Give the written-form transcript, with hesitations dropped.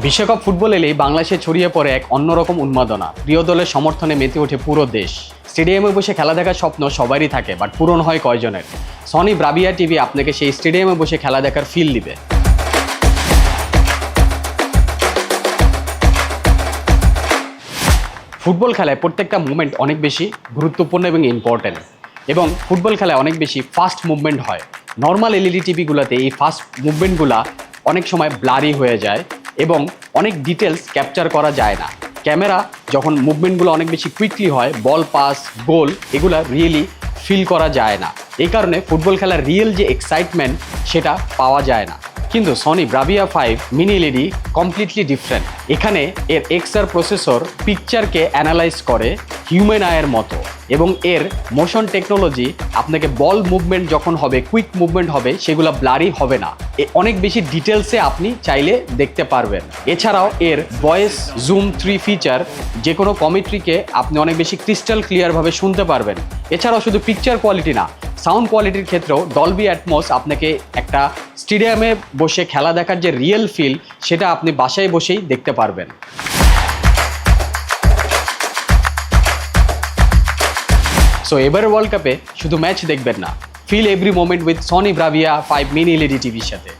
বিশ্বকাপ ফুটবল এলেই বাংলাদেশে ছড়িয়ে পড়ে এক অন্যরকম উন্মাদনা। প্রিয় দলের সমর্থনে মেতে ওঠে পুরো দেশ। স্টেডিয়ামে বসে খেলা দেখার স্বপ্ন সবারই থাকে, বাট পূরণ হয় কয়জনের? সনি ব্রাভিয়া টিভি আপনাকে সেই স্টেডিয়ামে বসে খেলা দেখার ফিল দিবে। ফুটবল খেলায় প্রত্যেকটা মুভমেন্ট অনেক বেশি গুরুত্বপূর্ণ এবং ইম্পর্ট্যান্ট, এবং ফুটবল খেলায় অনেক বেশি ফাস্ট মুভমেন্ট হয়। নর্মাল এলইডি টিভিগুলোতে এই ফাস্ট মুভমেন্টগুলো অনেক সময় ব্লারি হয়ে যায় এবং অনেক ডিটেলস ক্যাপচার করা যায় না। ক্যামেরা যখন মুভমেন্টগুলো অনেক বেশি কুইকলি হয়, বল পাস, গোল, এগুলা রিয়েলি ফিল করা যায় না। এই কারণে ফুটবল খেলার রিয়েল যে এক্সাইটমেন্ট সেটা পাওয়া যায় না। কিন্তু Sony Bravia 5 mini LED completely different. এখানে এর এক্সআর প্রসেসর পিকচারকে অ্যানালাইজ করে হিউম্যান আয়ের মতো, এবং এর মোশন টেকনোলজি আপনাকে বল মুভমেন্ট যখন হবে, কুইক মুভমেন্ট হবে, সেগুলো ব্লারি হবে না। অনেক বেশি ডিটেলসে আপনি চাইলে দেখতে পারবেন। এছাড়াও এর ভয়েস জুম 3 ফিচার যে কোনো কমেন্ট্রিকে আপনি অনেক বেশি ক্রিস্টাল ক্লিয়ারভাবে শুনতে পারবেন। এছাড়াও শুধু পিকচার কোয়ালিটি না, সাউন্ড কোয়ালিটির ক্ষেত্রেও ডলবি অ্যাটমস আপনাকে একটা স্টেডিয়ামে বসে খেলা দেখার যে রিয়েল ফিল, সেটা আপনি বাসায় বসেই দেখতে পারবেন। সো এবারের ওয়ার্ল্ড কাপে শুধু ম্যাচ দেখবেন না, feel every moment with Sony Bravia 5 mini LED টিভির সাথে।